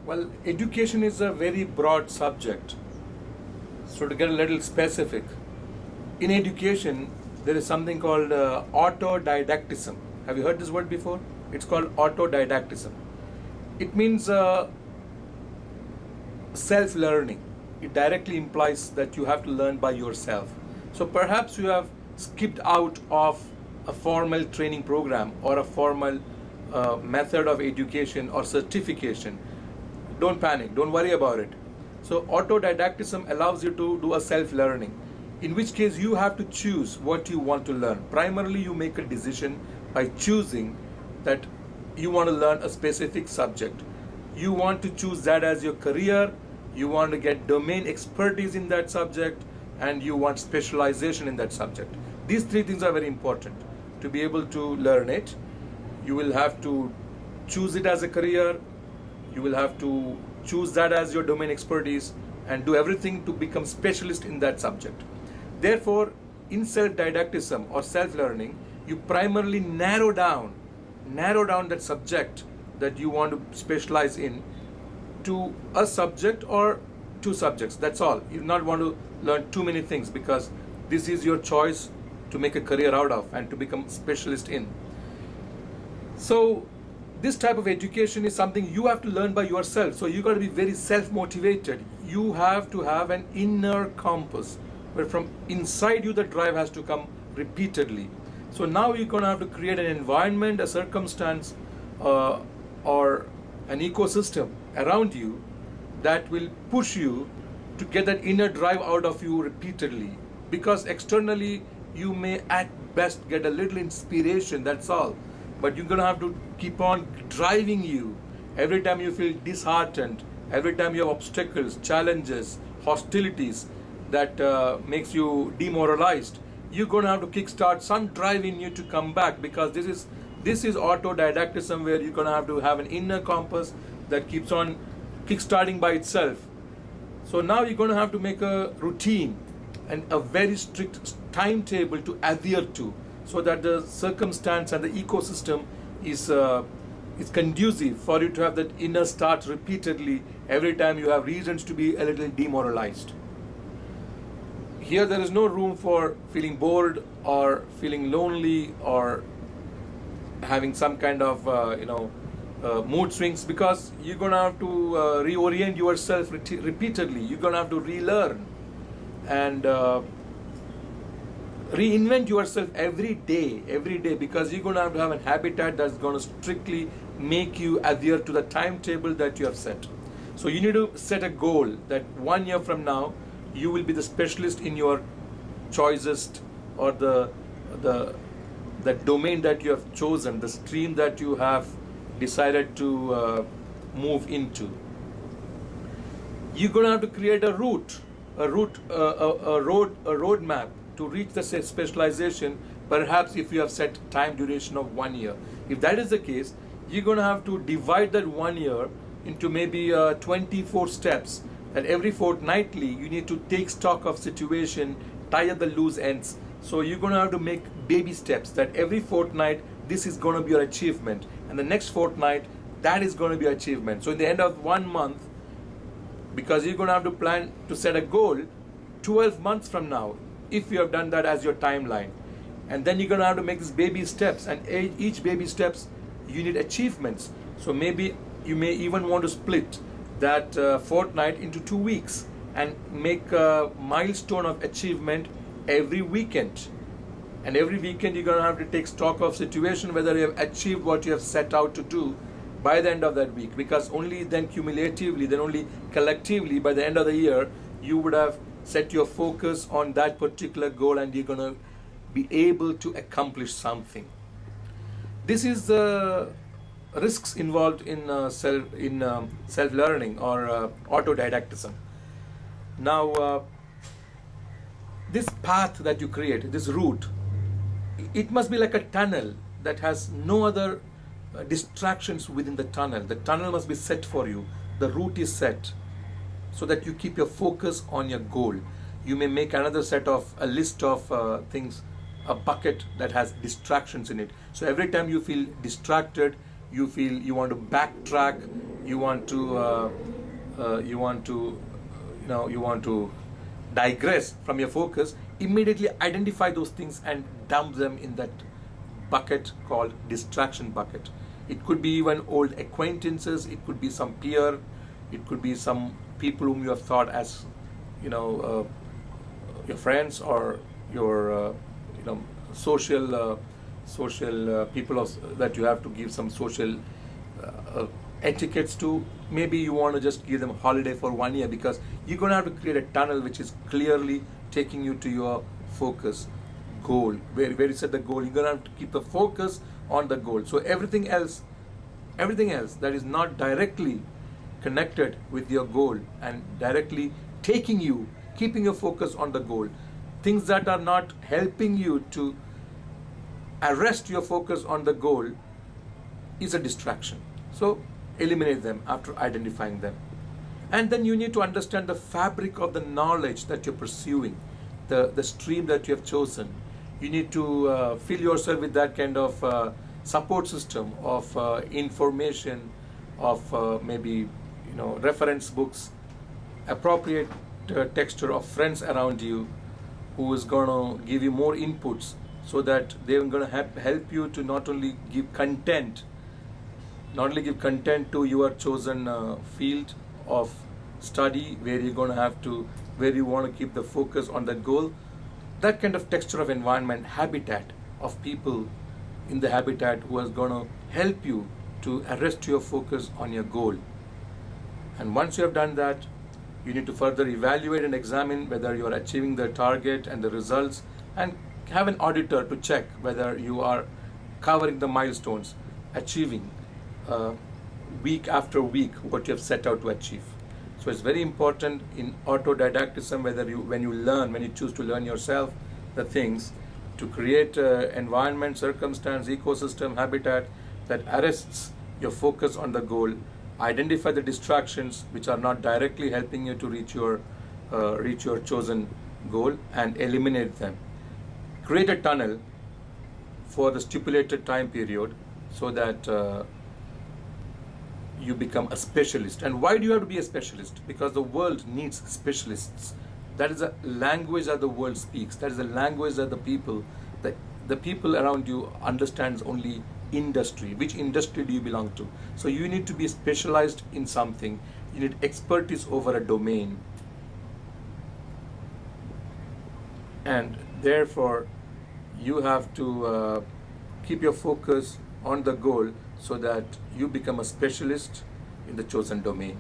Well, education is a very broad subject. So to get a little specific, in education there is something called autodidactism. Have you heard this word before? It's called autodidactism. It means self-learning. It directly implies that you have to learn by yourself. So perhaps you have skipped out of a formal training program or a formal method of education or certification. Don't panic, don't worry about it. So autodidactism allows you to do a self-learning, in which case you have to choose what you want to learn. Primarily you make a decision by choosing that you want to learn a specific subject. You want to choose that as your career, you want to get domain expertise in that subject, and you want specialization in that subject. These three things are very important to be able to learn it. You will have to choose it as a career, you will have to choose that as your domain expertise, and do everything to become specialist in that subject. Therefore, in self-didactism or self-learning, you primarily narrow down that subject that you want to specialize in to a subject or two subjects. That's all. You do not want to learn too many things, because this is your choice to make a career out of and to become specialist in. So this type of education is something you have to learn by yourself. So you got to be very self-motivated. You have to have an inner compass where from inside you the drive has to come repeatedly. So now you're going to have to create an environment, a circumstance, or an ecosystem around you that will push you to get that inner drive out of you repeatedly. Because externally you may at best get a little inspiration, that's all. But you're going to have to keep on driving you. Every time you feel disheartened, every time you have obstacles, challenges, hostilities that makes you demoralized, you're going to have to kickstart some drive in you to come back, because this is autodidactism, where you're going to have an inner compass that keeps on kickstarting by itself. So now you're going to have to make a routine and a very strict timetable to adhere to, so that the circumstance and the ecosystem is conducive for you to have that inner start repeatedly every time you have reasons to be a little demoralized. Here there is no room for feeling bored or feeling lonely or having some kind of mood swings, because you're going to have to reorient yourself repeatedly. You're going to have to relearn and reinvent yourself every day, because you're going to have a habitat that's going to strictly make you adhere to the timetable that you have set. So you need to set a goal that 1 year from now you will be the specialist in your choicest, or the domain that you have chosen, the stream that you have decided to move into. You're going to have to create a roadmap to reach the specialization, perhaps if you have set time duration of 1 year. If that is the case, you're going to have to divide that 1 year into maybe 24 steps, that every fortnightly you need to take stock of situation, tie up the loose ends. So you're going to have to make baby steps, that every fortnight this is going to be your achievement, and the next fortnight that is going to be your achievement. So in the end of 1 month, because you're going to have to plan to set a goal 12 months from now, if you have done that as your timeline, and then you're going to have to make these baby steps, and each baby steps you need achievements. So maybe you may even want to split that fortnight into 2 weeks and make a milestone of achievement every weekend. And every weekend you're going to have to take stock of situation, whether you have achieved what you have set out to do by the end of that week, because only then cumulatively, then only collectively by the end of the year you would have set your focus on that particular goal, and you're going to be able to accomplish something. This is the risks involved in self-learning or autodidactism. Now, this path that you create, this route, it must be like a tunnel that has no other distractions within the tunnel. The tunnel must be set for you. The route is set so that you keep your focus on your goal. You may make another set of a list of things, a bucket that has distractions in it. So every time you feel distracted, you feel you want to backtrack, you want to you want to digress from your focus, immediately identify those things and dump them in that bucket called distraction bucket. It could be even old acquaintances, it could be some peer, it could be some people whom you have thought as your friends, or your social people that you have to give some social etiquettes to. Maybe you want to just give them a holiday for 1 year, because you're going to have to create a tunnel which is clearly taking you to your focus goal. Where you set the goal, you're going to have to keep the focus on the goal. So everything else that is not directly connected with your goal and directly keeping your focus on the goal, things that are not helping you to arrest your focus on the goal, is a distraction. So eliminate them after identifying them. And then you need to understand the fabric of the knowledge that you're pursuing, the stream that you have chosen. You need to fill yourself with that kind of support system of information, of maybe reference books, appropriate texture of friends around you who is going to give you more inputs, so that they're going to help you to not only give content to your chosen field of study, where you want to keep the focus on that goal. That kind of texture of environment, habitat of people in the habitat who is going to help you to arrest your focus on your goal. And once you have done that, you need to further evaluate and examine whether you are achieving the target and the results, and have an auditor to check whether you are covering the milestones, achieving week after week what you have set out to achieve. So it's very important in autodidactism, when you choose to learn yourself the things, to create environment, circumstance, ecosystem, habitat that arrests your focus on the goal. Identify the distractions which are not directly helping you to reach your chosen goal, and eliminate them. Create a tunnel for the stipulated time period, so that you become a specialist. And why do you have to be a specialist? Because the world needs specialists. That is the language that the world speaks. That is the language that the people around you understands only industry. Which industry do you belong to? So you need to be specialized in something. You need expertise over a domain. And therefore, you have to keep your focus on the goal, so that you become a specialist in the chosen domain.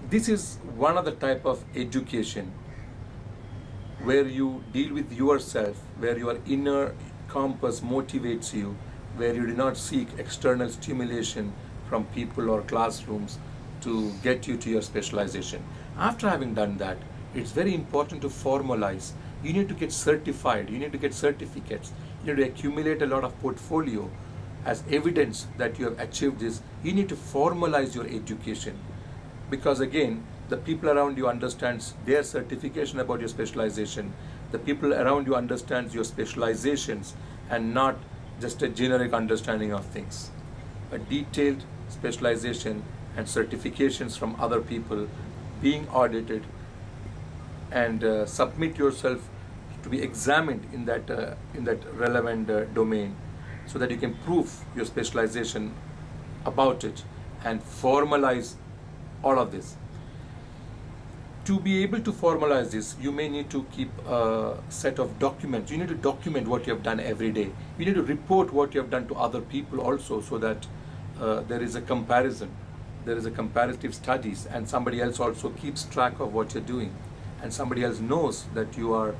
This is one of the type of education where you deal with yourself, where your inner compass motivates you, where you do not seek external stimulation from people or classrooms to get you to your specialization. After having done that, it's very important to formalize. You need to get certified, you need to get certificates, you need to accumulate a lot of portfolio as evidence that you have achieved this. You need to formalize your education, because again, the people around you understands their certification about your specialization. The people around you understands your specializations, and not just a generic understanding of things. A detailed specialization and certifications from other people, being audited, and submit yourself to be examined in that relevant domain, so that you can prove your specialization about it and formalize all of this. To be able to formalize this, you may need to keep a set of documents. You need to document what you have done every day. You need to report what you have done to other people also, so that there is a comparison. There is a comparative studies, and somebody else also keeps track of what you're doing, and somebody else knows that you are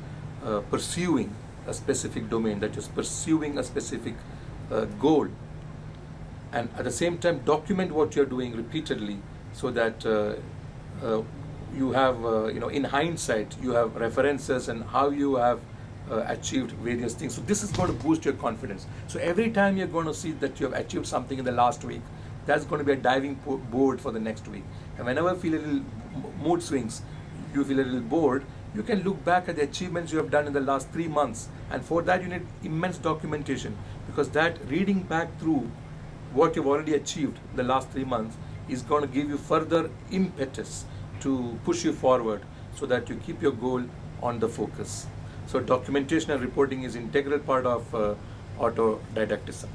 pursuing a specific domain, that you're pursuing a specific goal. And at the same time, document what you're doing repeatedly, so that you have, in hindsight, you have references and how you have achieved various things. So this is going to boost your confidence. So every time you're going to see that you have achieved something in the last week, that's going to be a diving board for the next week. And whenever you feel a little mood swings, you feel a little bored, you can look back at the achievements you have done in the last 3 months. And for that, you need immense documentation, because that reading back through what you've already achieved the last 3 months is going to give you further impetus to push you forward so that you keep your goal on the focus. So documentation and reporting is integral part of autodidactism.